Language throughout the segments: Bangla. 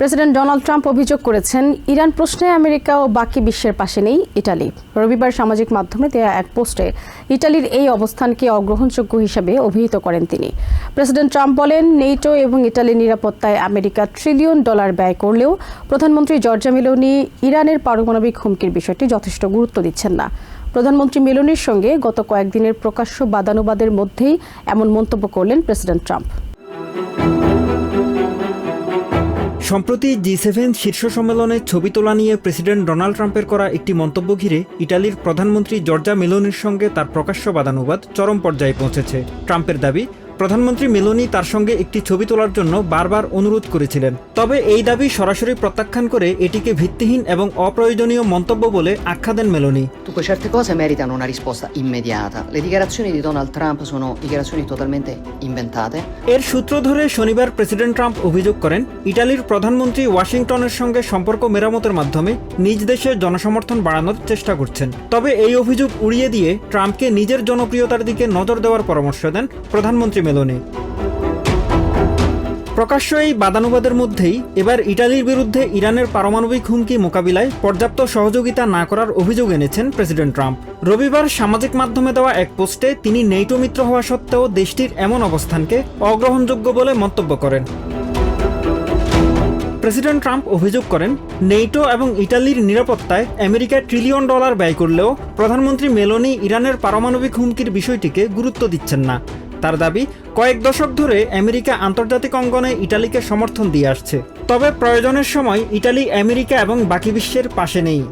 প্রেসিডেন্ট ডোনাল্ড ট্রাম্প অভিযোগ করেছেন, ইরান প্রশ্নে আমেরিকা ও বাকি বিশ্বের পাশে নেই ইটালি। রবিবার সামাজিক মাধ্যমে দেয়া এক পোস্টে ইটালির এই অবস্থানকে অগ্রহণযোগ্য হিসেবে অভিহিত করেন তিনি। প্রেসিডেন্ট ট্রাম্প বলেন, নেটো এবং ইটালির নিরাপত্তায় আমেরিকা $1 ট্রিলিয়ন ব্যয় করলেও প্রধানমন্ত্রী জর্জা মেলোনি ইরানের পারমাণবিক হুমকির বিষয়টি যথেষ্ট গুরুত্ব দিচ্ছেন না। প্রধানমন্ত্রী মেলোনির সঙ্গে গত কয়েকদিনের প্রকাশ্য বাদানুবাদের মধ্যেই এমন মন্তব্য করলেন প্রেসিডেন্ট ট্রাম্প। সম্প্রতি G7 শীর্ষ সম্মেলনে ছবি তোলা নিয়ে প্রেসিডেন্ট ডোনাল্ড ট্রাম্পের করা একটি মন্তব্য ঘিরে ইটালির প্রধানমন্ত্রী জর্জা মেলোনির সঙ্গে তার প্রকাশ্য বাদানুবাদ চরম পর্যায়ে পৌঁছেছে। ট্রাম্পের দাবি, প্রধানমন্ত্রী মেলোনি তার সঙ্গে একটি ছবি তোলার জন্য বারবার অনুরোধ করেছিলেন। তবে এই দাবি সরাসরি প্রত্যাখ্যান করে এটিকে ভিত্তিহীন এবং অপ্রয়োজনীয় মন্তব্য বলে আখ্যা দেন Meloni. Dunque certe cose meritano una risposta immediata. Le dichiarazioni di Donald Trump sono dichiarazioni totalmente inventate. এর সূত্র ধরে শনিবার প্রেসিডেন্ট ট্রাম্প অভিযোগ করেন, ইটালির প্রধানমন্ত্রী ওয়াশিংটনের সঙ্গে সম্পর্ক মেরামতের মাধ্যমে নিজ দেশে জনসমর্থন বাড়ানোর চেষ্টা করছেন। তবে এই অভিযোগ উড়িয়ে দিয়ে ট্রাম্পকে নিজের জনপ্রিয়তার দিকে নজর দেওয়ার পরামর্শ দেন প্রধানমন্ত্রী মেলোনি। প্রকাশ্য এই বাদানুবাদের মধ্যেই এবার ইটালির বিরুদ্ধে ইরানের পারমাণবিক হুমকি মোকাবিলায় পর্যাপ্ত সহযোগিতা না করার অভিযোগ এনেছেন প্রেসিডেন্ট ট্রাম্প। রবিবার সামাজিক মাধ্যমে দেওয়া এক পোস্টে তিনি নেটো মিত্র হওয়া সত্ত্বেও দেশটির এমন অবস্থানকে অগ্রহণযোগ্য বলে মন্তব্য করেন। প্রেসিডেন্ট ট্রাম্প অভিযোগ করেন, নেটো এবং ইটালির নিরাপত্তায় আমেরিকা $1 ট্রিলিয়ন ব্যয় করলেও প্রধানমন্ত্রী মেলোনি ইরানের পারমাণবিক হুমকির বিষয়টিকে গুরুত্ব দিচ্ছেন না। তার দাবি, কয়েক দশক ধরে আমেরিকা আন্তর্জাতিক অঙ্গনে ইটালিকে সমর্থন দিয়ে আসছে, তবে প্রয়োজনের সময় ইটালি আমেরিকা এবং বাকি বিশ্বের পাশে নেই।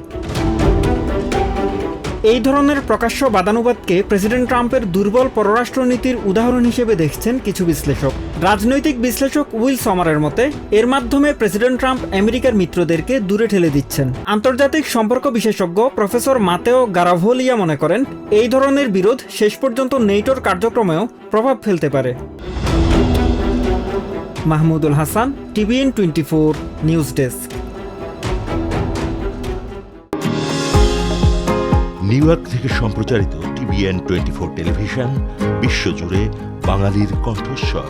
এই ধরনের প্রকাশ্য বাদানুবাদকে প্রেসিডেন্ট ট্রাম্পের দুর্বল পররাষ্ট্রনীতির উদাহরণ হিসেবে দেখছেন কিছু বিশ্লেষক। রাজনৈতিক বিশ্লেষক উইল সমারের মতে, এর মাধ্যমে প্রেসিডেন্ট ট্রাম্প আমেরিকার মিত্রদেরকে দূরে ঠেলে দিচ্ছেন। আন্তর্জাতিক সম্পর্ক বিশেষজ্ঞ প্রফেসর মাতেও গারাভোলিয়া মনে করেন, এই ধরনের বিরোধ শেষ পর্যন্ত নেটোর কার্যক্রমেও প্রভাব ফেলতে পারে। Mahmudul Hasan, TVN 24 news desk. New York থেকে সম্প্রচারিত TVN 24 টেলিভিশন বিশ্বজুড়ে বাঙালির কণ্ঠস্বর।